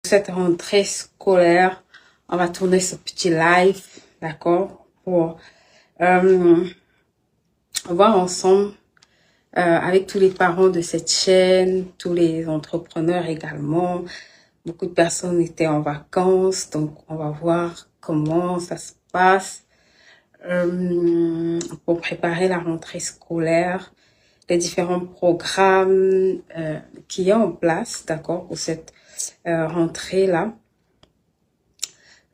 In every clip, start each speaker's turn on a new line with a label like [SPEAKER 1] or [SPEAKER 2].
[SPEAKER 1] cette rentrée scolaire, on va tourner ce petit live, d'accord, pour voir ensemble avec tous les parents de cette chaîne, tous les entrepreneurs également. Beaucoup de personnes étaient en vacances, donc on va voir comment ça se passe pour préparer la rentrée scolaire, les différents programmes qu'il y a en place, d'accord, pour cette rentrée-là.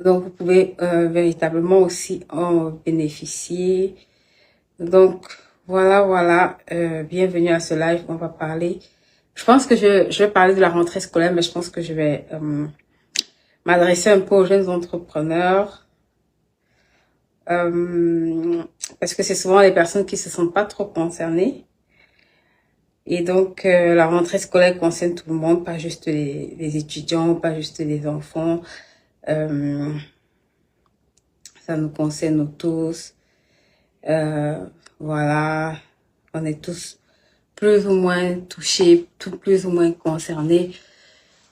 [SPEAKER 1] Donc, vous pouvez véritablement aussi en bénéficier. Donc, voilà, bienvenue à ce live. On va parler. Je pense que je vais parler de la rentrée scolaire, mais je pense que je vais m'adresser un peu aux jeunes entrepreneurs. Parce que c'est souvent les personnes qui se sentent pas trop concernées. Et donc, la rentrée scolaire concerne tout le monde, pas juste les étudiants, pas juste les enfants. Ça nous concerne tous. Voilà, on est tous plus ou moins touchés, plus ou moins concernés.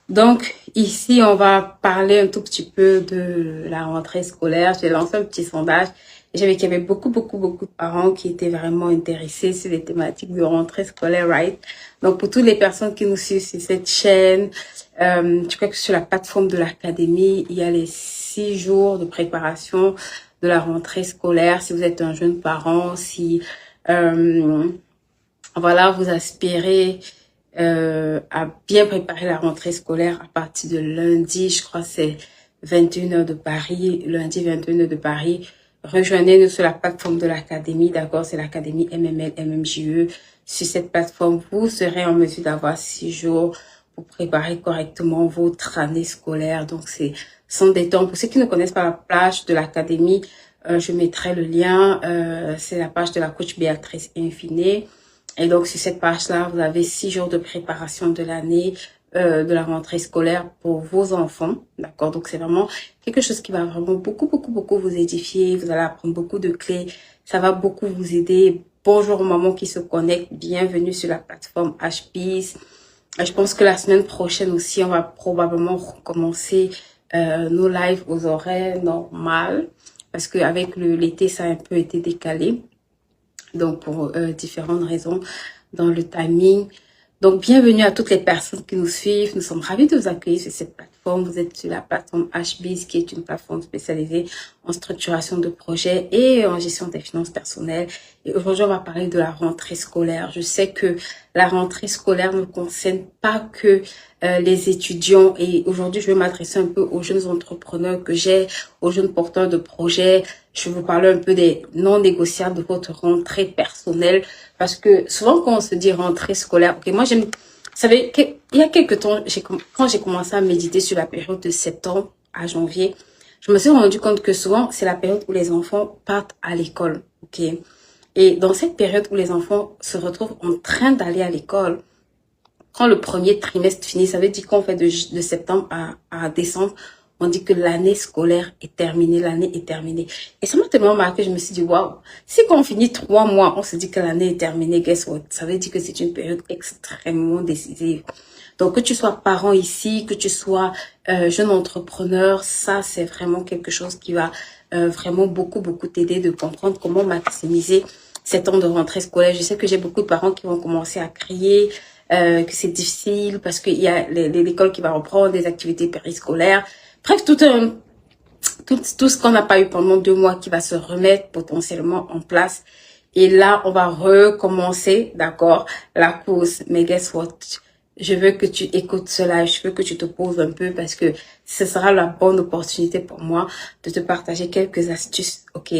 [SPEAKER 1] Donc, ici, on va parler un tout petit peu de la rentrée scolaire. J'ai lancé un petit sondage. J'ai vu qu'il y avait beaucoup de parents qui étaient vraiment intéressés sur les thématiques de rentrée scolaire, right? Donc, pour toutes les personnes qui nous suivent sur cette chaîne, je crois que sur la plateforme de l'académie, il y a les 6 jours de préparation de la rentrée scolaire. Si vous êtes un jeune parent, si voilà, vous aspirez à bien préparer la rentrée scolaire à partir de lundi, je crois que c'est 21h de Paris, lundi 21h de Paris. Rejoignez-nous sur la plateforme de l'académie, d'accord, c'est l'académie MML, MMJE. Sur cette plateforme, vous serez en mesure d'avoir 6 jours pour préparer correctement votre année scolaire. Donc, sont des temps. Pour ceux qui ne connaissent pas la page de l'académie, je mettrai le lien. C'est la page de la coach Béatrice Infiné. Et donc, sur cette page-là, vous avez 6 jours de préparation de l'année, de la rentrée scolaire pour vos enfants. D'accord? Donc, c'est vraiment quelque chose qui va vraiment beaucoup vous édifier. Vous allez apprendre beaucoup de clés. Ça va beaucoup vous aider. Bonjour maman qui se connecte. Bienvenue sur la plateforme HPeace. Je pense que la semaine prochaine aussi, on va probablement recommencer nos lives aux horaires normales. Parce qu'avec l'été, ça a un peu été décalé. Donc, pour différentes raisons dans le timing. Donc, bienvenue à toutes les personnes qui nous suivent. Nous sommes ravis de vous accueillir sur cette plateforme. Vous êtes sur la plateforme HBiz, qui est une plateforme spécialisée en structuration de projets et en gestion des finances personnelles. Et aujourd'hui, on va parler de la rentrée scolaire. Je sais que la rentrée scolaire ne concerne pas que les étudiants. Et aujourd'hui, je vais m'adresser un peu aux jeunes entrepreneurs que j'ai, aux jeunes porteurs de projets. Je vais vous parler un peu des non négociables de votre rentrée personnelle. Parce que souvent, quand on se dit rentrée scolaire, ok, moi, j'aime, vous savez, il y a quelques temps, quand j'ai commencé à méditer sur la période de septembre à janvier, je me suis rendu compte que souvent, c'est la période où les enfants partent à l'école, ok? Et dans cette période où les enfants se retrouvent en train d'aller à l'école, quand le premier trimestre finit, ça veut dire qu'on fait de septembre à décembre, on dit que l'année scolaire est terminée, l'année est terminée. Et ça m'a tellement marqué, je me suis dit, waouh, si quand on finit 3 mois, on se dit que l'année est terminée, guess what? Ça veut dire que c'est une période extrêmement décisive. Donc, que tu sois parent ici, que tu sois jeune entrepreneur, ça, c'est vraiment quelque chose qui va vraiment beaucoup t'aider de comprendre comment maximiser ces temps de rentrée scolaire. Je sais que j'ai beaucoup de parents qui vont commencer à crier, que c'est difficile parce qu'il y a l'école qui va reprendre des activités périscolaires. Bref, tout ce qu'on n'a pas eu pendant 2 mois qui va se remettre potentiellement en place. Et là, on va recommencer, d'accord, la course. Mais guess what? Je veux que tu écoutes cela, je veux que tu te poses un peu parce que ce sera la bonne opportunité pour moi de te partager quelques astuces, ok?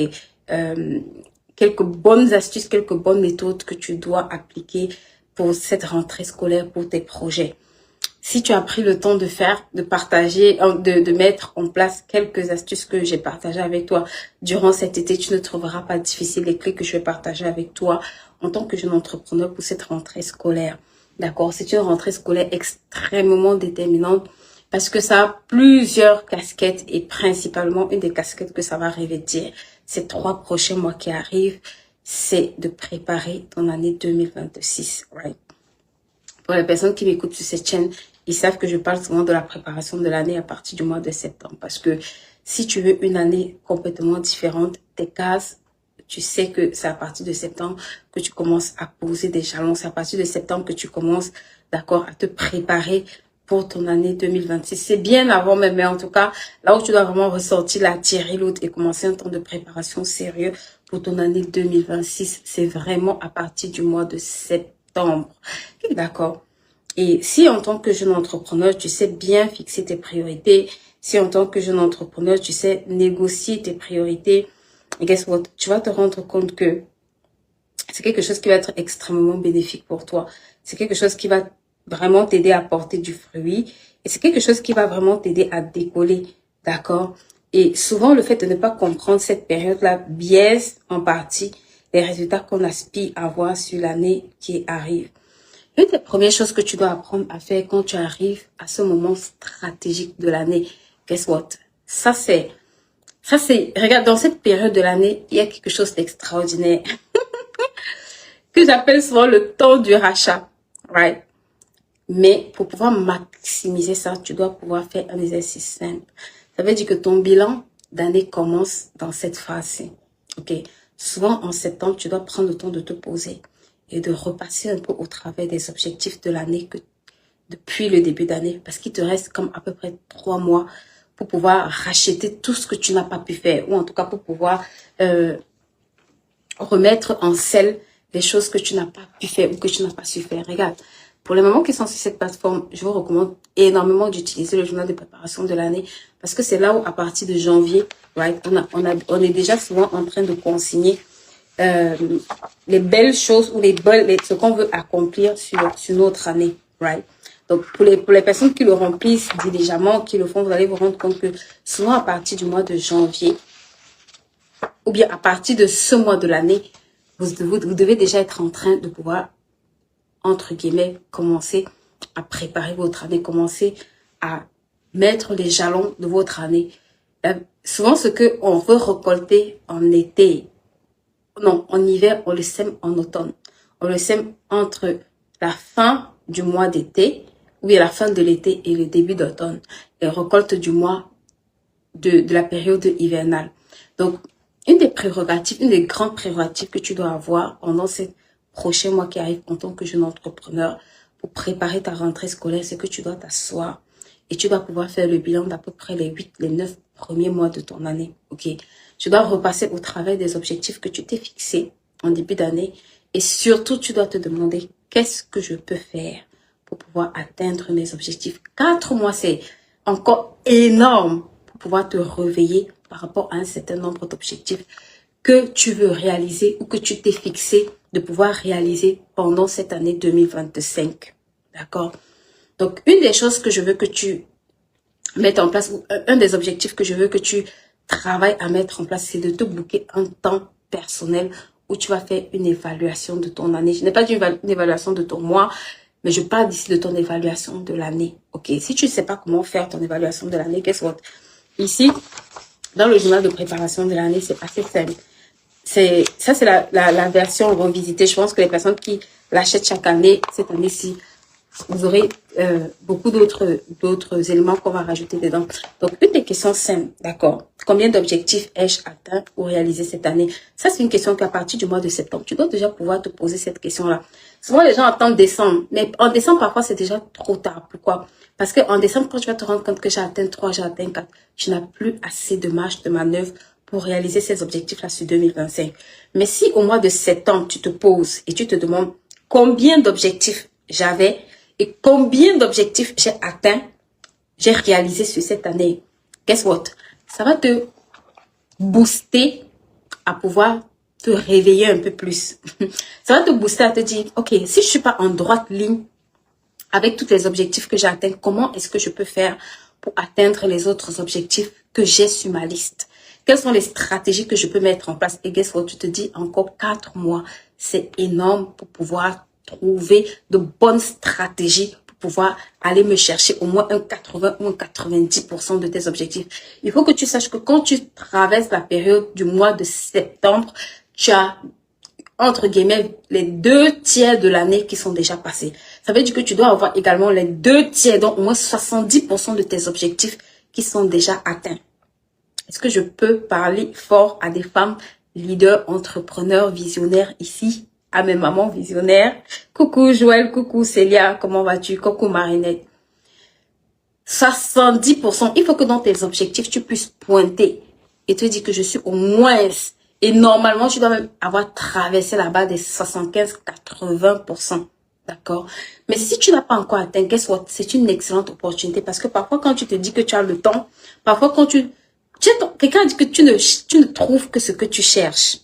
[SPEAKER 1] Quelques bonnes astuces, quelques bonnes méthodes que tu dois appliquer pour cette rentrée scolaire, pour tes projets. Si tu as pris le temps de partager, de mettre en place quelques astuces que j'ai partagées avec toi durant cet été, tu ne trouveras pas difficile les clés que je vais partager avec toi en tant que jeune entrepreneur pour cette rentrée scolaire. D'accord? C'est une rentrée scolaire extrêmement déterminante parce que ça a plusieurs casquettes et principalement une des casquettes que ça va revêtir ces 3 prochains mois qui arrivent, c'est de préparer ton année 2026, right? Pour les personnes qui m'écoutent sur cette chaîne, ils savent que je parle souvent de la préparation de l'année à partir du mois de septembre. Parce que si tu veux une année complètement différente, tes cases, tu sais que c'est à partir de septembre que tu commences à poser des jalons. C'est à partir de septembre que tu commences, d'accord, à te préparer pour ton année 2026. C'est bien avant même, mais en tout cas, là où tu dois vraiment ressortir la tirer l'autre et commencer un temps de préparation sérieux pour ton année 2026, c'est vraiment à partir du mois de septembre. D'accord. Et si en tant que jeune entrepreneur, tu sais bien fixer tes priorités, si en tant que jeune entrepreneur, tu sais négocier tes priorités, et guess what? Tu vas te rendre compte que c'est quelque chose qui va être extrêmement bénéfique pour toi. C'est quelque chose qui va vraiment t'aider à porter du fruit. Et c'est quelque chose qui va vraiment t'aider à décoller. D'accord? Et souvent, le fait de ne pas comprendre cette période-là biaise en partie les résultats qu'on aspire à voir sur l'année qui arrive. Une des premières choses que tu dois apprendre à faire quand tu arrives à ce moment stratégique de l'année, guess what? Regarde, dans cette période de l'année, il y a quelque chose d'extraordinaire que j'appelle souvent le temps du rachat, right? Mais pour pouvoir maximiser ça, tu dois pouvoir faire un exercice simple. Ça veut dire que ton bilan d'année commence dans cette phase-ci, ok? Souvent, en septembre, tu dois prendre le temps de te poser et de repasser un peu au travers des objectifs de l'année que depuis le début d'année, parce qu'il te reste comme à peu près 3 mois pour pouvoir racheter tout ce que tu n'as pas pu faire, ou en tout cas pour pouvoir remettre en selle les choses que tu n'as pas pu faire ou que tu n'as pas su faire. Regarde, pour les mamans qui sont sur cette plateforme, je vous recommande énormément d'utiliser le journal de préparation de l'année, parce que c'est là où à partir de janvier, right, on est déjà souvent en train de consigner les belles choses ou ce qu'on veut accomplir sur notre année, right? Donc, pour les personnes qui le remplissent diligemment, qui le font, vous allez vous rendre compte que souvent à partir du mois de janvier, ou bien à partir de ce mois de l'année, vous devez déjà être en train de pouvoir, entre guillemets, commencer à préparer votre année, commencer à mettre les jalons de votre année. Souvent, ce qu'on veut récolter en été, non, en hiver, on le sème en automne. On le sème entre la fin du mois d'été, oui, la fin de l'été et le début d'automne. Et récolte du mois de la période hivernale. Donc, une des grandes prérogatives que tu dois avoir pendant ces prochains mois qui arrivent en tant que jeune entrepreneur pour préparer ta rentrée scolaire, c'est que tu dois t'asseoir et tu dois pouvoir faire le bilan d'à peu près les 9 premiers mois de ton année, ok? Tu dois repasser au travers des objectifs que tu t'es fixés en début d'année et surtout, tu dois te demander qu'est-ce que je peux faire pour pouvoir atteindre mes objectifs. 4 mois, c'est encore énorme pour pouvoir te réveiller par rapport à un certain nombre d'objectifs que tu veux réaliser ou que tu t'es fixé de pouvoir réaliser pendant cette année 2025. D'accord? Donc, une des choses que je veux que tu mettes en place, ou un des objectifs que je veux que tu travailles à mettre en place, c'est de te booker un temps personnel où tu vas faire une évaluation de ton année. Je n'ai pas dit une évaluation de ton mois, mais je parle d'ici de ton évaluation de l'année. Ok? Si tu ne sais pas comment faire ton évaluation de l'année, guess what? Ici, dans le journal de préparation de l'année, c'est assez simple. C'est la version revisitée. Je pense que les personnes qui l'achètent chaque année, cette année-ci, vous aurez beaucoup d'autres éléments qu'on va rajouter dedans. Donc, une des questions simples, d'accord. Combien d'objectifs ai-je atteint ou réalisé cette année? Ça, c'est une question qu'à partir du mois de septembre, tu dois déjà pouvoir te poser cette question-là. Souvent, les gens attendent décembre. Mais en décembre, parfois, c'est déjà trop tard. Pourquoi? Parce qu'en décembre, quand tu vas te rendre compte que j'ai atteint 3, j'ai atteint 4, tu n'as plus assez de marge de manœuvre pour réaliser ces objectifs-là sur 2025. Mais si au mois de septembre, tu te poses et tu te demandes combien d'objectifs j'avais et combien d'objectifs j'ai atteint, j'ai réalisé sur cette année, guess what? Ça va te booster à pouvoir te réveiller un peu plus. Ça va te booster à te dire, ok, si je suis pas en droite ligne avec tous les objectifs que j'ai atteints, comment est-ce que je peux faire pour atteindre les autres objectifs que j'ai sur ma liste? Quelles sont les stratégies que je peux mettre en place? Et guess what? Tu te dis encore 4 mois. C'est énorme pour pouvoir trouver de bonnes stratégies pour pouvoir aller me chercher au moins un 80 ou un 90% de tes objectifs. Il faut que tu saches que quand tu traverses la période du mois de septembre, tu as, entre guillemets, les 2 tiers de l'année qui sont déjà passés. Ça veut dire que tu dois avoir également les 2/3, donc au moins 70% de tes objectifs qui sont déjà atteints. Est-ce que je peux parler fort à des femmes leaders, entrepreneurs, visionnaires ici, à mes mamans visionnaires? Coucou Joël, coucou Célia, comment vas-tu? Coucou Marinette. 70%, il faut que dans tes objectifs, tu puisses pointer et te dire que je suis au moins, et normalement, tu dois même avoir traversé la barre des 75-80%. D'accord? Mais si tu n'as pas encore atteint, guess what? C'est une excellente opportunité parce que parfois, quand tu te dis que tu as le temps, parfois, quand quelqu'un a dit que tu ne trouves que ce que tu cherches.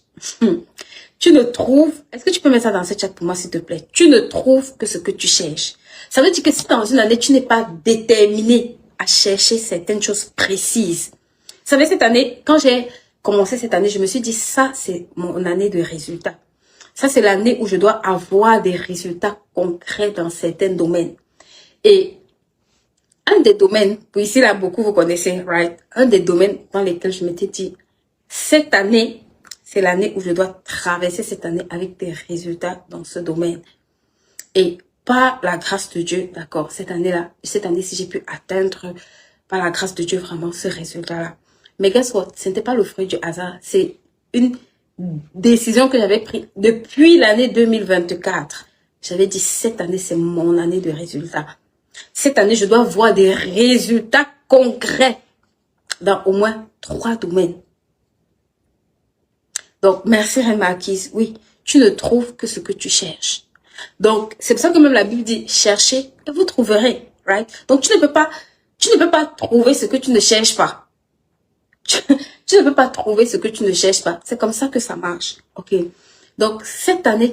[SPEAKER 1] Tu ne trouves, est-ce que tu peux mettre ça dans ce chat pour moi, s'il te plaît? Tu ne trouves que ce que tu cherches. Ça veut dire que si dans une année, tu n'es pas déterminé à chercher certaines choses précises. Vous savez, cette année, quand j'ai commencé cette année, je me suis dit, ça, c'est mon année de résultats. Ça, c'est l'année où je dois avoir des résultats concrets dans certains domaines. Et un des domaines, pour ici, là, beaucoup vous connaissez, right? Un des domaines dans lesquels je m'étais dit, cette année, c'est l'année où je dois traverser cette année avec des résultats dans ce domaine. Et par la grâce de Dieu, d'accord, cette année-ci, j'ai pu atteindre, par la grâce de Dieu, vraiment ce résultat-là. Mais guess what? Ce n'était pas le fruit du hasard. C'est une décision que j'avais prise depuis l'année 2024. J'avais dit, cette année, c'est mon année de résultats. Cette année, je dois voir des résultats concrets dans au moins 3 domaines. Donc, merci Reine Marquise. Oui, tu ne trouves que ce que tu cherches. Donc, c'est pour ça que même la Bible dit, cherchez et vous trouverez, right? Donc, tu ne peux pas trouver ce que tu ne cherches pas. Tu ne peux pas trouver ce que tu ne cherches pas. C'est comme ça que ça marche, ok? Donc, cette année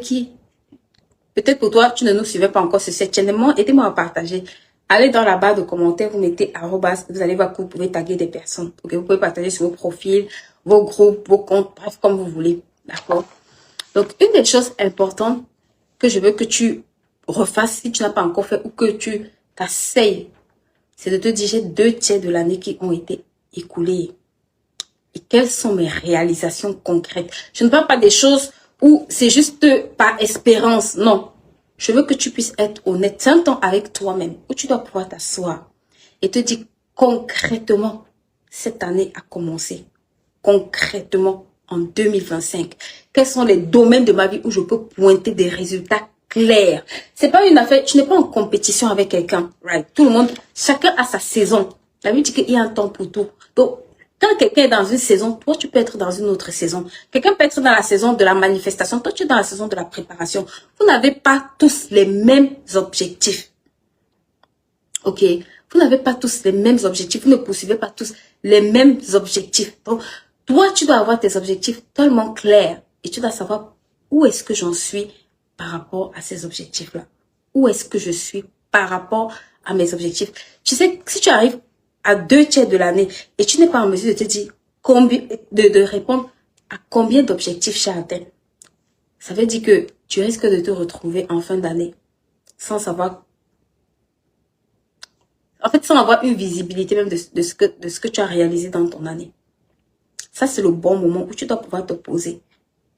[SPEAKER 1] peut-être pour toi, tu ne nous suivais pas encore sur cette chaîne, aidez-moi à partager. Allez dans la barre de commentaires, vous mettez @, vous allez voir que vous pouvez taguer des personnes, ok? Vous pouvez partager sur vos profils, vos groupes, vos comptes, bref, comme vous voulez, d'accord? Donc, une des choses importantes que je veux que tu refasses si tu n'as pas encore fait ou que tu t'asseyes, c'est de te dire, j'ai 2/3 de l'année qui ont été écoulés. Et quelles sont mes réalisations concrètes? Je ne parle pas des choses où c'est juste par espérance, non. Je veux que tu puisses être honnête. C'est un temps avec toi-même où tu dois pouvoir t'asseoir et te dire concrètement, cette année a commencé. Concrètement, en 2025, quels sont les domaines de ma vie où je peux pointer des résultats clairs? C'est pas une affaire, tu n'es pas en compétition avec quelqu'un, right? Tout le monde, chacun a sa saison. La Bible dit qu'il y a un temps pour tout. Donc, quand quelqu'un est dans une saison, toi, tu peux être dans une autre saison. Quelqu'un peut être dans la saison de la manifestation, toi, tu es dans la saison de la préparation. Vous n'avez pas tous les mêmes objectifs. Ok? Vous n'avez pas tous les mêmes objectifs. Vous ne poursuivez pas tous les mêmes objectifs. Donc, toi, tu dois avoir tes objectifs tellement clairs et tu dois savoir où est-ce que j'en suis par rapport à ces objectifs-là. Où est-ce que je suis par rapport à mes objectifs. Tu sais, si tu arrives à 2/3 de l'année et tu n'es pas en mesure de te dire combien, de répondre à combien d'objectifs j'ai atteint, ça veut dire que tu risques de te retrouver en fin d'année sans savoir, en fait, sans avoir une visibilité même de ce que tu as réalisé dans ton année. Ça, c'est le bon moment où tu dois pouvoir te poser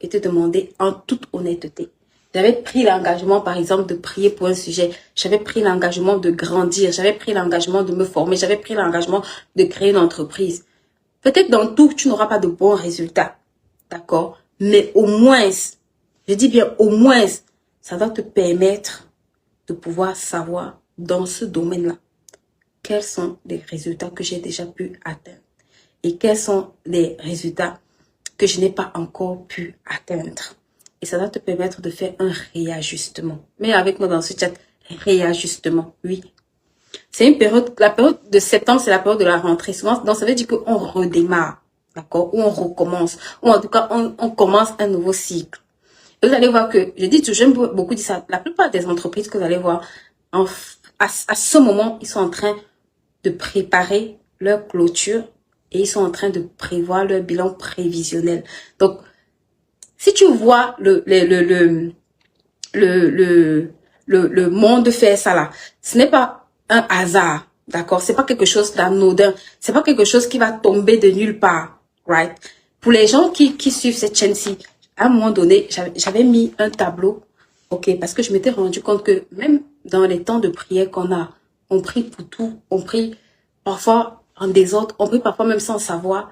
[SPEAKER 1] et te demander en toute honnêteté. J'avais pris l'engagement, par exemple, de prier pour un sujet. J'avais pris l'engagement de grandir. J'avais pris l'engagement de me former. J'avais pris l'engagement de créer une entreprise. Peut-être dans tout, tu n'auras pas de bons résultats. D'accord? Mais au moins, je dis bien au moins, ça va te permettre de pouvoir savoir dans ce domaine-là quels sont les résultats que j'ai déjà pu atteindre et quels sont les résultats que je n'ai pas encore pu atteindre. Et ça va te permettre de faire un réajustement. Mais avec moi dans ce chat, réajustement, oui. C'est une période, la période de septembre, c'est la période de la rentrée. Souvent, donc ça veut dire qu'on redémarre, d'accord? Ou on recommence, ou en tout cas, on commence un nouveau cycle. Et vous allez voir que, je dis toujours, j'aime beaucoup dire ça, la plupart des entreprises que vous allez voir, à ce moment, ils sont en train de préparer leur clôture et ils sont en train de prévoir leur bilan prévisionnel. Donc, si tu vois le monde faire ça là, ce n'est pas un hasard, d'accord? C'est pas quelque chose d'anodin, c'est pas quelque chose qui va tomber de nulle part, right? Pour les gens qui suivent cette chaîne-ci, à un moment donné, j'avais mis un tableau, ok, parce que je m'étais rendu compte que même dans les temps de prière qu'on a, on prie pour tout, on prie parfois en désordre, on prie parfois même sans savoir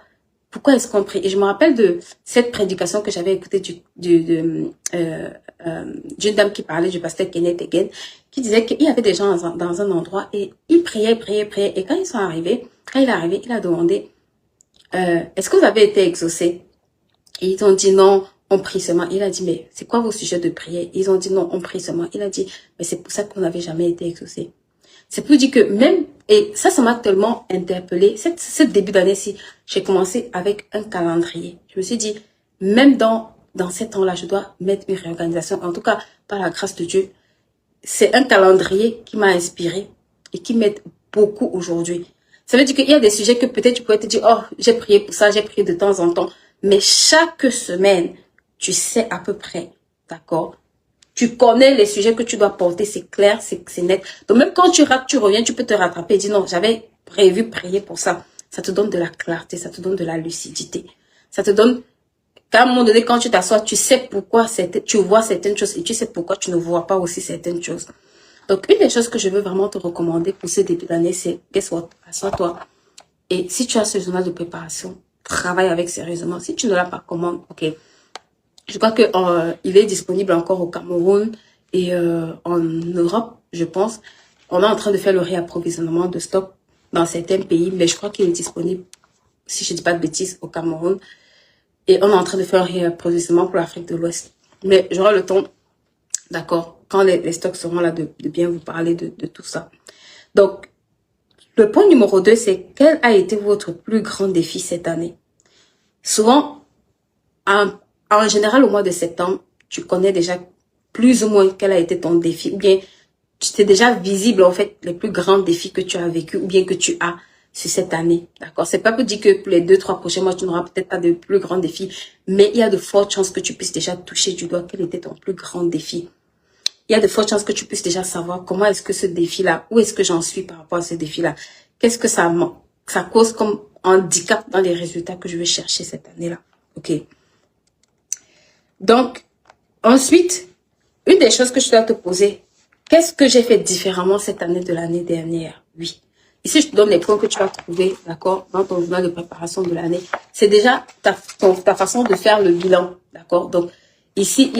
[SPEAKER 1] pourquoi est-ce qu'on prie. Et je me rappelle de cette prédication que j'avais écoutée d'une dame qui parlait du pasteur Kenneth Hagin, qui disait qu'il y avait des gens dans un endroit et ils priaient. Et quand ils sont arrivés, quand il est arrivé, il a demandé, est-ce que vous avez été exaucés? Et ils ont dit non, on prie seulement. Il a dit, mais c'est quoi vos sujets de prière? Ils ont dit non, on prie seulement. Il a dit, mais c'est pour ça qu'on n'avait jamais été exaucés. C'est pour dire que même, et ça m'a tellement interpellée, ce début d'année-ci, j'ai commencé avec un calendrier. Je me suis dit, même dans ces temps-là, je dois mettre une réorganisation. En tout cas, par la grâce de Dieu, c'est un calendrier qui m'a inspiré et qui m'aide beaucoup aujourd'hui. Ça veut dire qu'il y a des sujets que peut-être tu pourrais te dire, oh, j'ai prié pour ça, j'ai prié de temps en temps. Mais chaque semaine, tu sais à peu près, d'accord? Tu connais les sujets que tu dois porter, c'est clair, c'est net. Donc même quand tu rates, tu reviens, tu peux te rattraper et dire non, j'avais prévu prier pour ça. Ça te donne de la clarté, ça te donne de la lucidité. Ça te donne, qu'à un moment donné, quand tu t'assois, tu sais pourquoi tu vois certaines choses et tu sais pourquoi tu ne vois pas aussi certaines choses. Donc une des choses que je veux vraiment te recommander pour ce début d'année, c'est, guess what, assois-toi. Et si tu as ce journal de préparation, travaille avec sérieusement. Si tu ne l'as pas, commande, ok. Je crois que il est disponible encore au Cameroun et en Europe, je pense. On est en train de faire le réapprovisionnement de stock dans certains pays, mais je crois qu'il est disponible, si je ne dis pas de bêtises, au Cameroun. Et on est en train de faire un réapprovisionnement pour l'Afrique de l'Ouest. Mais j'aurai le temps, d'accord, quand les stocks seront là, de bien vous parler de tout ça. Donc, le point numéro 2, c'est quel a été votre plus grand défi cette année? Souvent, en général, au mois de septembre, tu connais déjà plus ou moins quel a été ton défi, ou bien c'est déjà visible en fait les plus grands défis que tu as vécu ou bien que tu as sur cette année, d'accord? C'est pas pour dire que pour les 2-3 prochains mois, tu n'auras peut-être pas de plus grands défis, mais il y a de fortes chances que tu puisses déjà toucher du doigt quel était ton plus grand défi. Il y a de fortes chances que tu puisses déjà savoir comment est-ce que ce défi-là, où est-ce que j'en suis par rapport à ce défi-là, qu'est-ce que ça cause comme handicap dans les résultats que je vais chercher cette année-là, ok? Donc, ensuite, une des choses que je dois te poser, qu'est-ce que j'ai fait différemment cette année de l'année dernière? Oui. Ici, je te donne les points que tu vas trouver, d'accord, dans ton journal de préparation de l'année. C'est déjà ta façon de faire le bilan, d'accord? Donc, ici,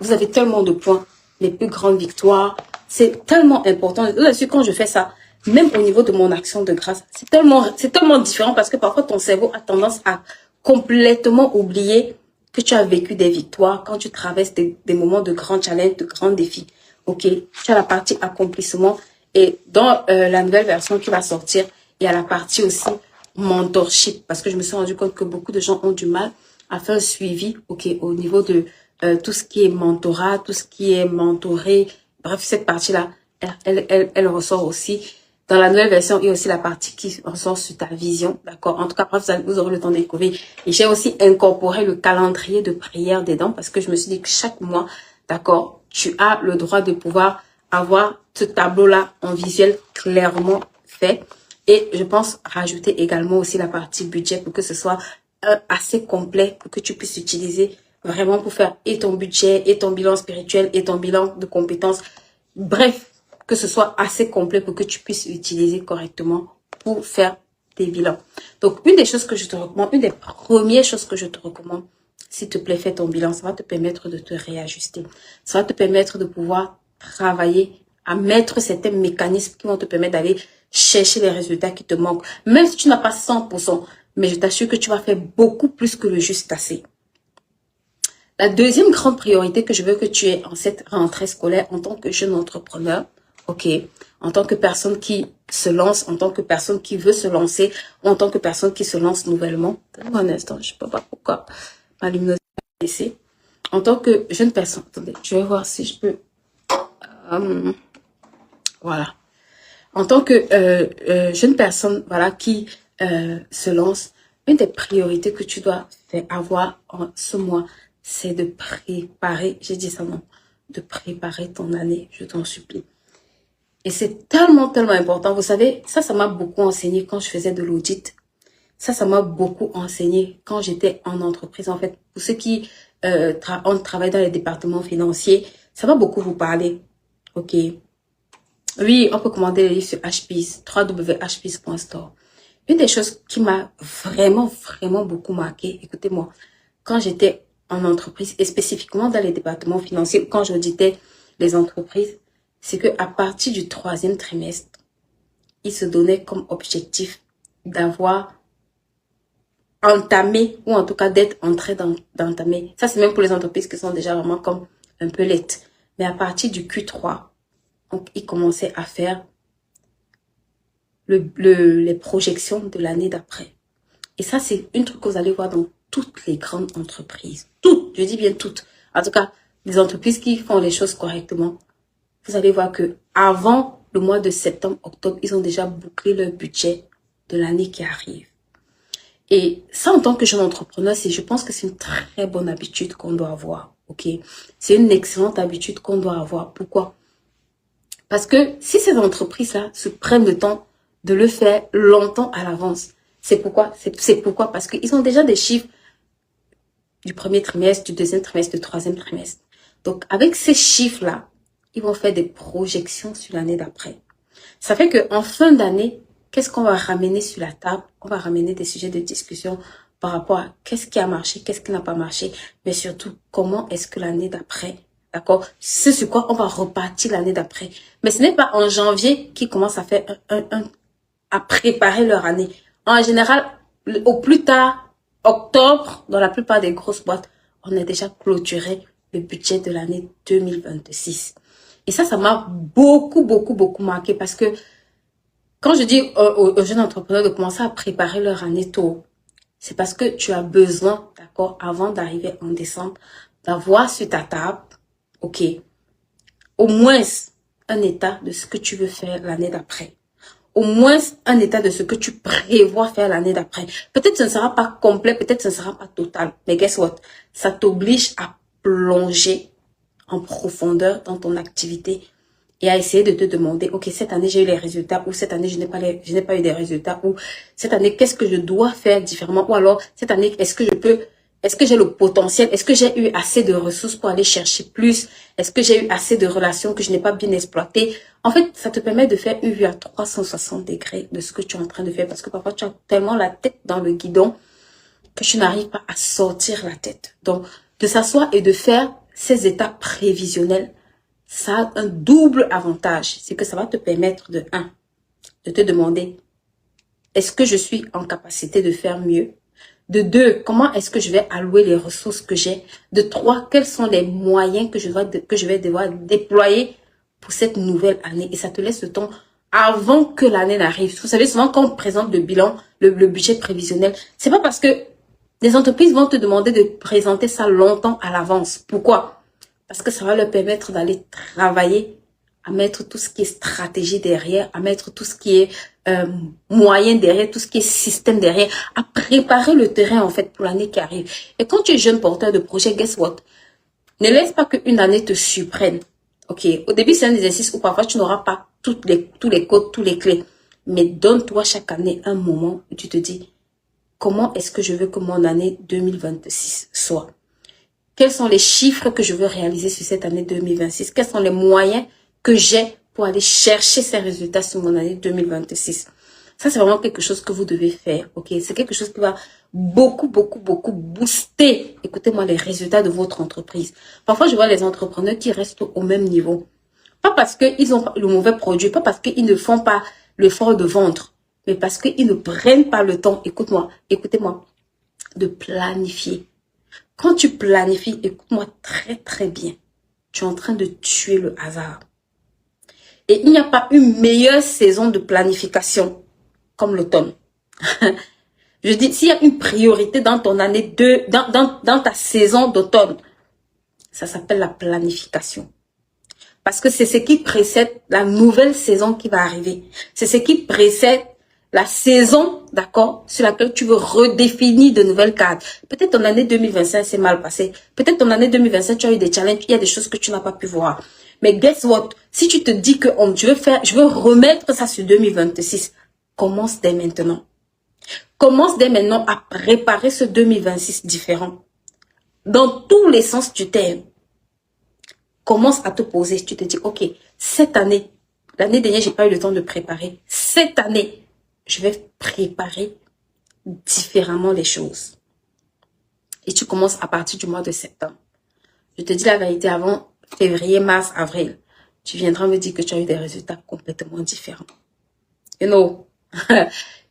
[SPEAKER 1] vous avez tellement de points, les plus grandes victoires. C'est tellement important. Là-dessus, quand je fais ça, même au niveau de mon action de grâce, c'est tellement différent parce que parfois, ton cerveau a tendance à complètement oublier que tu as vécu des victoires quand tu traverses des moments de grands challenges, de grands défis. Ok, tu as la partie accomplissement et dans la nouvelle version qui va sortir, il y a la partie aussi mentorship parce que je me suis rendu compte que beaucoup de gens ont du mal à faire un suivi, ok, au niveau de tout ce qui est mentorat, tout ce qui est mentoré. Bref, cette partie-là, elle ressort aussi. Dans la nouvelle version, il y a aussi la partie qui ressort sur ta vision, d'accord? En tout cas, bref, vous aurez le temps de découvrir. Et j'ai aussi incorporé le calendrier de prière dedans parce que je me suis dit que chaque mois, d'accord, tu as le droit de pouvoir avoir ce tableau-là en visuel clairement fait. Et je pense rajouter également aussi la partie budget pour que ce soit assez complet pour que tu puisses utiliser vraiment pour faire et ton budget, et ton bilan spirituel, et ton bilan de compétences. Bref, que ce soit assez complet pour que tu puisses l'utiliser correctement pour faire tes bilans. Donc, une des choses que je te recommande, une des premières choses que je te recommande, s'il te plaît, fais ton bilan. Ça va te permettre de te réajuster. Ça va te permettre de pouvoir travailler à mettre certains mécanismes qui vont te permettre d'aller chercher les résultats qui te manquent. Même si tu n'as pas 100%, mais je t'assure que tu vas faire beaucoup plus que le juste assez. La deuxième grande priorité que je veux que tu aies en cette rentrée scolaire en tant que jeune entrepreneur, ok, en tant que personne qui se lance, en tant que personne qui veut se lancer, ou en tant que personne qui se lance nouvellement. Donne-moi un instant, je ne sais pas pourquoi ma luminosité est baissée. En tant que jeune personne, attendez, je vais voir si je peux. Voilà. En tant que jeune personne, voilà, qui se lance, une des priorités que tu dois avoir en ce mois, c'est de préparer, j'ai dit ça non, de préparer ton année, je t'en supplie. Et c'est tellement important. Vous savez, ça m'a beaucoup enseigné quand je faisais de l'audit. Ça m'a beaucoup enseigné quand j'étais en entreprise. En fait, pour ceux qui travaillent dans les départements financiers, ça va beaucoup vous parler. Ok. Oui, on peut commander les livres sur HPeace, www.hpeace.store. Une des choses qui m'a vraiment beaucoup marqué, écoutez-moi, quand j'étais en entreprise et spécifiquement dans les départements financiers, quand j'auditais les entreprises, c'est que à partir du 3e trimestre, ils se donnaient comme objectif d'avoir entamé, ou en tout cas d'être en train d'entamer. Ça, c'est même pour les entreprises qui sont déjà vraiment comme un peu laides. Mais à partir du Q3, donc, ils commençaient à faire les projections de l'année d'après. Et ça, c'est une truc que vous allez voir dans toutes les grandes entreprises. Toutes, je dis bien toutes. En tout cas, les entreprises qui font les choses correctement. Vous allez voir que avant le mois de septembre, octobre, ils ont déjà bouclé leur budget de l'année qui arrive. Et ça, en tant que jeune entrepreneur, je pense que c'est une très bonne habitude qu'on doit avoir. Ok, c'est une excellente habitude qu'on doit avoir. Pourquoi? Parce que si ces entreprises-là se prennent le temps de le faire longtemps à l'avance, c'est pourquoi? Parce qu'ils ont déjà des chiffres du 1er trimestre, du 2e trimestre, du 3e trimestre. Donc, avec ces chiffres-là, ils vont faire des projections sur l'année d'après. Ça fait qu'en fin d'année, qu'est-ce qu'on va ramener sur la table? On va ramener des sujets de discussion par rapport à qu'est-ce qui a marché, qu'est-ce qui n'a pas marché, mais surtout, comment est-ce que l'année d'après, d'accord, c'est sur quoi on va repartir l'année d'après. Mais ce n'est pas en janvier qu'ils commencent à faire à préparer leur année. En général, au plus tard, octobre, dans la plupart des grosses boîtes, on a déjà clôturé le budget de l'année 2026. Et ça m'a beaucoup marqué parce que quand je dis aux jeunes entrepreneurs de commencer à préparer leur année tôt, c'est parce que tu as besoin, d'accord, avant d'arriver en décembre, d'avoir sur ta table, ok, au moins un état de ce que tu veux faire l'année d'après. Au moins un état de ce que tu prévois faire l'année d'après. Peut-être que ce ne sera pas complet, peut-être que ce ne sera pas total. Mais guess what? Ça t'oblige à plonger en profondeur dans ton activité et à essayer de te demander, ok, cette année j'ai eu les résultats, ou cette année je n'ai pas eu des résultats, ou cette année qu'est-ce que je dois faire différemment, ou alors cette année est-ce que j'ai le potentiel, est-ce que j'ai eu assez de ressources pour aller chercher plus, est-ce que j'ai eu assez de relations que je n'ai pas bien exploitées. En fait, ça te permet de faire une vue à 360 degrés de ce que tu es en train de faire, parce que parfois tu as tellement la tête dans le guidon que tu n'arrives pas à sortir la tête. Donc, de s'asseoir et de faire ces étapes prévisionnelles, ça a un double avantage. C'est que ça va te permettre de te demander, est-ce que je suis en capacité de faire mieux? De 2, comment est-ce que je vais allouer les ressources que j'ai? De 3, quels sont les moyens que je vais devoir déployer pour cette nouvelle année? Et ça te laisse le temps avant que l'année n'arrive. Vous savez, souvent quand on présente le bilan, le budget prévisionnel, c'est pas parce que les entreprises vont te demander de présenter ça longtemps à l'avance. Pourquoi? Parce que ça va leur permettre d'aller travailler, à mettre tout ce qui est stratégie derrière, à mettre tout ce qui est moyen derrière, tout ce qui est système derrière, à préparer le terrain en fait pour l'année qui arrive. Et quand tu es jeune porteur de projet, guess what? Ne laisse pas qu'une année te surprenne. Ok, au début c'est un exercice où parfois tu n'auras pas tous les codes, tous les clés. Mais donne-toi chaque année un moment où tu te dis, comment est-ce que je veux que mon année 2026 soit? Quels sont les chiffres que je veux réaliser sur cette année 2026? Quels sont les moyens que j'ai pour aller chercher ces résultats sur mon année 2026? Ça, c'est vraiment quelque chose que vous devez faire, ok? C'est quelque chose qui va beaucoup booster, écoutez-moi, les résultats de votre entreprise. Parfois, je vois les entrepreneurs qui restent au même niveau. Pas parce qu'ils ont le mauvais produit, pas parce qu'ils ne font pas l'effort de vendre, mais parce qu'ils ne prennent pas le temps, écoutez-moi, de planifier. Quand tu planifies, écoute-moi très bien, tu es en train de tuer le hasard. Et il n'y a pas une meilleure saison de planification comme l'automne. Je dis, s'il y a une priorité dans ton année dans ta saison d'automne, ça s'appelle la planification. Parce que c'est ce qui précède la nouvelle saison qui va arriver. C'est ce qui précède la saison, d'accord, sur laquelle tu veux redéfinir de nouvelles cadres. Peut-être ton année 2025 s'est mal passée. Peut-être ton année 2025, tu as eu des challenges, il y a des choses que tu n'as pas pu voir. Mais guess what? Si tu te dis que je veux remettre ça sur 2026, commence dès maintenant. Commence dès maintenant à préparer ce 2026 différent. Dans tous les sens du terme. Commence à te poser. Tu te dis, ok, cette année, L'année dernière, j'ai pas eu le temps de préparer. Cette année, je vais préparer différemment les choses. Et tu commences à partir du mois de septembre. Je te dis la vérité, avant février, mars, avril, tu viendras me dire que tu as eu des résultats complètement différents. You know.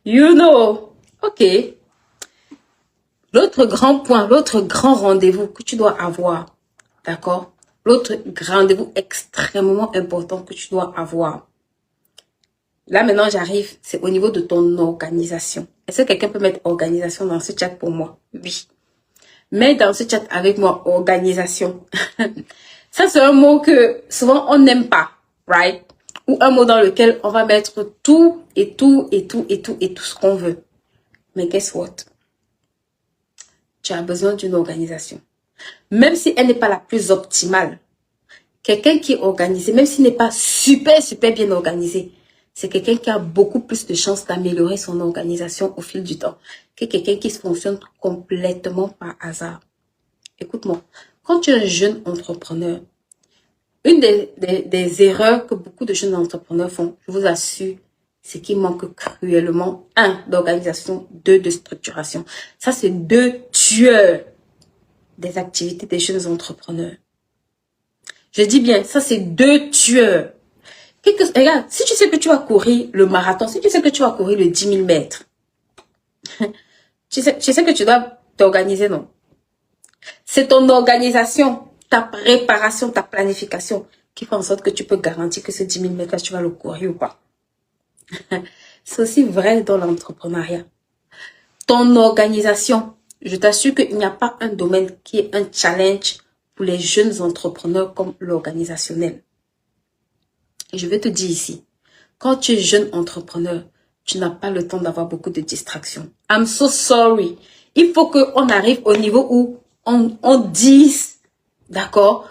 [SPEAKER 1] You know. Ok. L'autre grand point, l'autre grand rendez-vous que tu dois avoir, d'accord? L'autre rendez-vous extrêmement important que tu dois avoir. Là, maintenant, j'arrive, c'est au niveau de ton organisation. Est-ce que quelqu'un peut mettre organisation dans ce chat pour moi? Oui. Mets dans ce chat avec moi, organisation. Ça, c'est un mot que souvent on n'aime pas, right? Ou un mot dans lequel on va mettre tout et tout et tout et tout et tout ce qu'on veut. Mais guess what? Tu as besoin d'une organisation. Même si elle n'est pas la plus optimale, quelqu'un qui est organisé, même s'il n'est pas super bien organisé, c'est quelqu'un qui a beaucoup plus de chances d'améliorer son organisation au fil du temps que quelqu'un qui fonctionne complètement par hasard. Écoute-moi, quand tu es un jeune entrepreneur, une des erreurs que beaucoup de jeunes entrepreneurs font, je vous assure, c'est qu'il manque cruellement, 1, d'organisation, 2, de structuration. Ça, c'est 2 tueurs des activités des jeunes entrepreneurs. Je dis bien, ça, c'est 2 tueurs. Regarde, si tu sais que tu vas courir le marathon, si tu sais que tu vas courir le 10 000 mètres, tu sais que tu dois t'organiser, non? C'est ton organisation, ta préparation, ta planification qui fait en sorte que tu peux garantir que ce 10 000 mètres là, tu vas le courir ou pas. C'est aussi vrai dans l'entrepreneuriat. Ton organisation, je t'assure qu'il n'y a pas un domaine qui est un challenge pour les jeunes entrepreneurs comme l'organisationnel. Et je vais te dire ici, quand tu es jeune entrepreneur, tu n'as pas le temps d'avoir beaucoup de distractions. I'm so sorry. Il faut qu'on arrive au niveau où on dise, d'accord,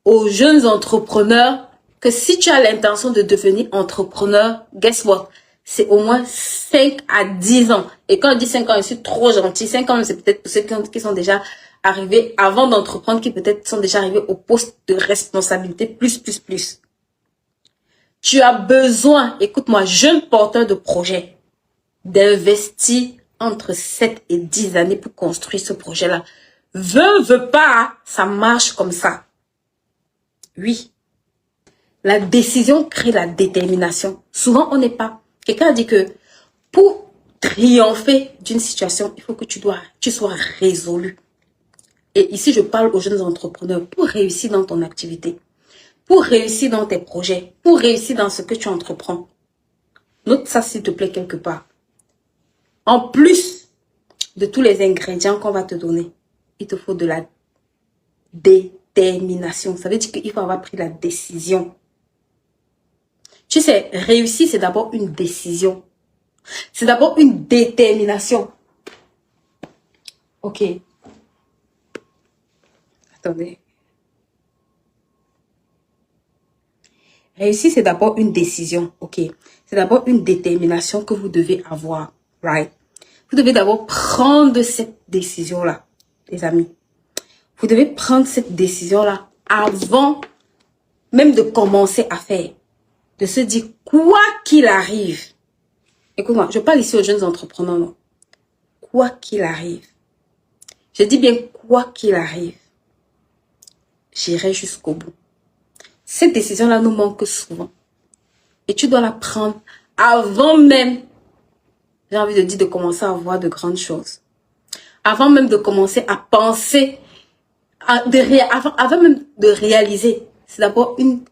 [SPEAKER 1] aux jeunes entrepreneurs que si tu as l'intention de devenir entrepreneur, guess what? C'est au moins 5 à 10 ans. Et quand on dit 5 ans, je suis trop gentil. 5 ans, c'est peut-être pour ceux qui sont déjà arrivés avant d'entreprendre, qui peut-être sont déjà arrivés au poste de responsabilité plus. Tu as besoin, écoute-moi, jeune porteur de projet, d'investir entre 7 et 10 années pour construire ce projet-là. Veux pas, ça marche comme ça. Oui. La décision crée la détermination. Souvent, on n'est pas. Quelqu'un a dit que pour triompher d'une situation, il faut que tu sois résolu. Et ici, je parle aux jeunes entrepreneurs. Pour réussir dans ton activité, pour réussir dans tes projets, pour réussir dans ce que tu entreprends, note ça s'il te plaît quelque part. En plus de tous les ingrédients qu'on va te donner, il te faut de la détermination. Ça veut dire qu'il faut avoir pris la décision. Tu sais, réussir, c'est d'abord une décision. C'est d'abord une détermination. Ok. Attendez. Réussir, c'est d'abord une décision. Ok. C'est d'abord une détermination que vous devez avoir. Right? Vous devez d'abord prendre cette décision-là, les amis. Vous devez prendre cette décision-là avant même de commencer à faire. De se dire, quoi qu'il arrive. Écoute-moi, je parle ici aux jeunes entrepreneurs, non? Quoi qu'il arrive. Je dis bien, quoi qu'il arrive. J'irai jusqu'au bout. Cette décision-là nous manque souvent. Et tu dois la prendre avant même, j'ai envie de dire, de commencer à voir de grandes choses. Avant même de commencer à penser, avant même de réaliser. C'est d'abord une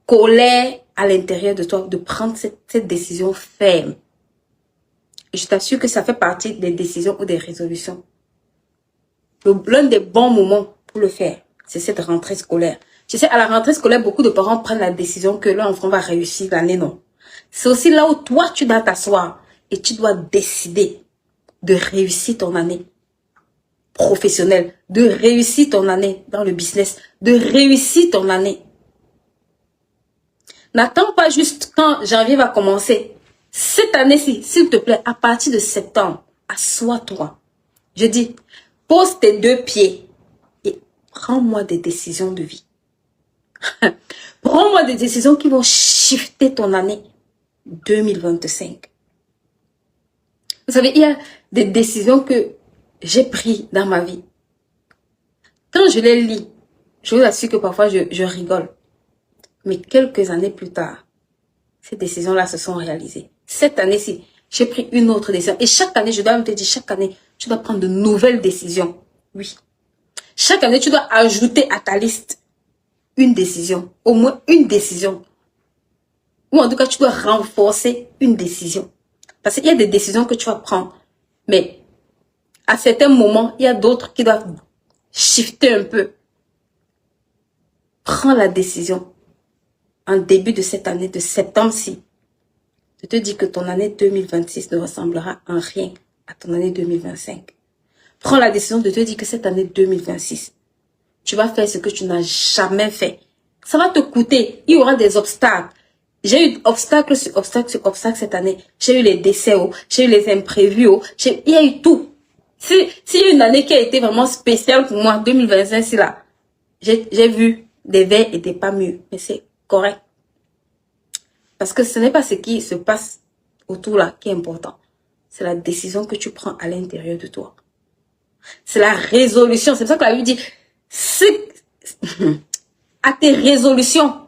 [SPEAKER 1] colère à l'intérieur de toi, de prendre cette décision ferme. Et je t'assure que ça fait partie des décisions ou des résolutions. L'un des bons moments pour le faire, c'est cette rentrée scolaire. Tu sais, à la rentrée scolaire, beaucoup de parents prennent la décision que leur enfant va réussir l'année, non. C'est aussi là où toi, tu dois t'asseoir et tu dois décider de réussir ton année professionnelle, de réussir ton année dans le business, de réussir ton année. N'attends pas juste quand janvier va commencer. Cette année-ci, s'il te plaît, à partir de septembre, assois-toi. Je dis, pose tes 2 pieds et prends-moi des décisions de vie. Prends-moi des décisions qui vont shifter ton année 2025. Vous savez, il y a des décisions que j'ai prises dans ma vie. Quand je les lis, je vous assure que parfois je rigole. Mais quelques années plus tard, ces décisions-là se sont réalisées. Cette année-ci, j'ai pris une autre décision. Et chaque année, je dois te dire, chaque année, tu dois prendre de nouvelles décisions. Oui. Chaque année, tu dois ajouter à ta liste une décision. Au moins une décision. Ou en tout cas, tu dois renforcer une décision. Parce qu'il y a des décisions que tu vas prendre. Mais à certains moments, il y a d'autres qui doivent shifter un peu. Prends la décision en début de cette année, de septembre-ci. Je te dis que ton année 2026 ne ressemblera en rien à ton année 2025. Prends la décision de te dire que cette année 2026, tu vas faire ce que tu n'as jamais fait. Ça va te coûter. Il y aura des obstacles. J'ai eu obstacle sur obstacle sur obstacle cette année. J'ai eu les décès, j'ai eu les imprévus, il y a eu tout. S'il y a une année qui a été vraiment spéciale pour moi, 2025, c'est là. J'ai vu des verts et des pas mûrs, mais c'est correct. Parce que ce n'est pas ce qui se passe autour là qui est important. C'est la décision que tu prends à l'intérieur de toi. C'est la résolution. C'est pour ça que la Bible dit, à tes résolutions.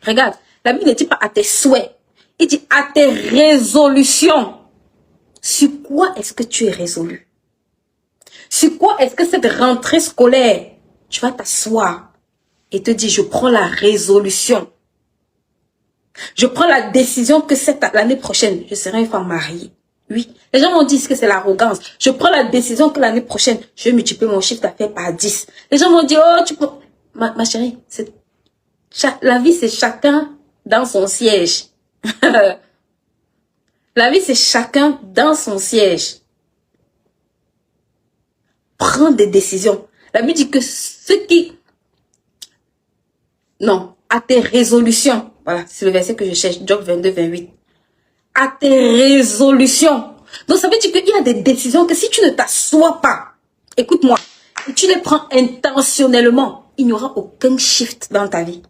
[SPEAKER 1] Regarde, la Bible ne dit pas à tes souhaits. Il dit à tes résolutions. Sur quoi est-ce que tu es résolu? Sur quoi est-ce que cette rentrée scolaire, tu vas t'asseoir et te dire, je prends la résolution. Je prends la décision que l'année prochaine, je serai une femme mariée. Oui, les gens vont dire que c'est l'arrogance. Je prends la décision que l'année prochaine, je vais multiplier mon chiffre d'affaires par 10. Les gens vont dire, oh, tu peux... Ma chérie, la vie, c'est chacun dans son siège. La vie, c'est chacun dans son siège. Prends des décisions. La Bible dit que ceux qui... Non, à tes résolutions. Voilà, c'est le verset que je cherche, Job 22, 28. À tes résolutions. Donc, ça veut dire qu'il y a des décisions que si tu ne t'assois pas, écoute-moi, et tu les prends intentionnellement, il n'y aura aucun shift dans ta vie.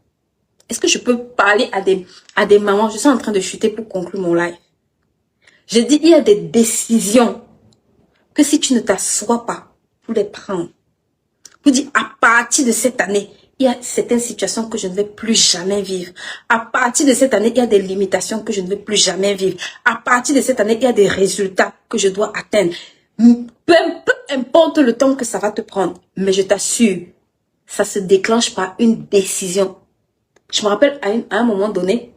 [SPEAKER 1] Est-ce que je peux parler à des mamans? Je suis en train de chuter pour conclure mon live. Je dis, il y a des décisions que si tu ne t'assois pas pour les prendre, pour dire, à partir de cette année, il y a certaines situations que je ne vais plus jamais vivre. À partir de cette année, il y a des limitations que je ne vais plus jamais vivre. À partir de cette année, il y a des résultats que je dois atteindre. Peu importe le temps que ça va te prendre, mais je t'assure, ça se déclenche par une décision. Je me rappelle à un moment donné,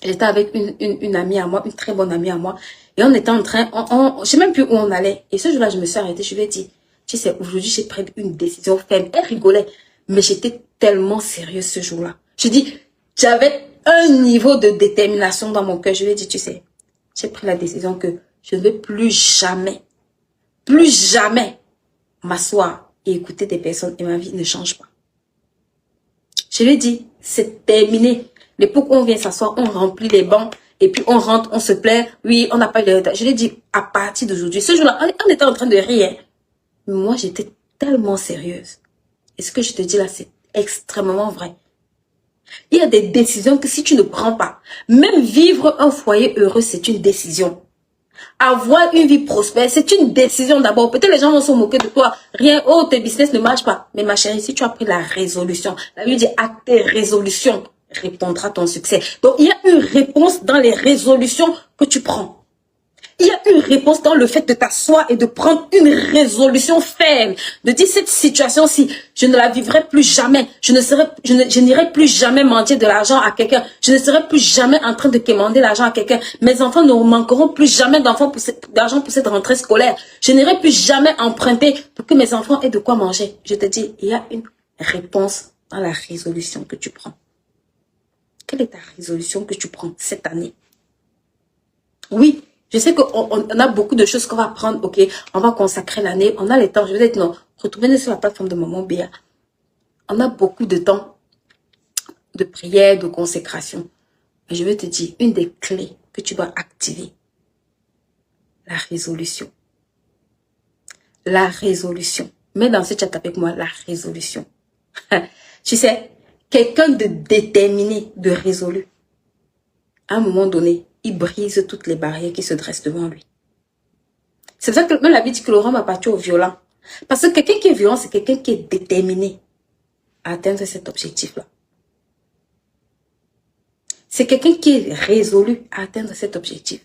[SPEAKER 1] j'étais avec une amie à moi, une très bonne amie à moi, et on était en train, je sais même plus où on allait. Et ce jour-là, je me suis arrêtée, je lui ai dit, tu sais, aujourd'hui, j'ai pris une décision ferme. Elle rigolait. Mais j'étais tellement sérieuse ce jour-là. Je dis, j'avais un niveau de détermination dans mon cœur. Je lui ai dit, tu sais, j'ai pris la décision que je ne vais plus jamais m'asseoir et écouter des personnes et ma vie ne change pas. Je lui ai dit, c'est terminé. L'époque où on vient s'asseoir, on remplit les bancs et puis on rentre, on se plaint. Oui, on n'a pas eu de retard. Je lui ai dit, à partir d'aujourd'hui, ce jour-là, on était en train de rire. Mais moi, j'étais tellement sérieuse. Et ce que je te dis là, c'est extrêmement vrai. Il y a des décisions que si tu ne prends pas, même vivre un foyer heureux, c'est une décision. Avoir une vie prospère, c'est une décision d'abord. Peut-être les gens vont se moquer de toi. Rien, oh, tes business ne marchent pas. Mais ma chérie, si tu as pris la résolution, la Bible dit à tes résolutions répondra ton succès. Donc, il y a une réponse dans les résolutions que tu prends. Il y a une réponse dans le fait de t'asseoir et de prendre une résolution ferme. De dire cette situation-ci, je ne la vivrai plus jamais. Je n'irai plus jamais mendier de l'argent à quelqu'un. Je ne serai plus jamais en train de quémander l'argent à quelqu'un. Mes enfants ne manqueront plus jamais d'argent pour cette rentrée scolaire. Je n'irai plus jamais emprunter pour que mes enfants aient de quoi manger. Je te dis, il y a une réponse dans la résolution que tu prends. Quelle est ta résolution que tu prends cette année? Oui. Je sais qu'on a beaucoup de choses qu'on va prendre, ok, on va consacrer l'année, on a le temps, je vais dire non, retournez sur la plateforme de Maman Béa. On a beaucoup de temps de prière, de consécration. Mais je vais te dire, une des clés que tu dois activer, la résolution. La résolution. Mets dans ce chat avec moi la résolution. Tu sais, quelqu'un de déterminé, de résolu. à un moment donné, il brise toutes les barrières qui se dressent devant lui. C'est pour ça que même la Bible dit que le Rome appartient au violent. Parce que quelqu'un qui est violent, c'est quelqu'un qui est déterminé à atteindre cet objectif-là. C'est quelqu'un qui est résolu à atteindre cet objectif.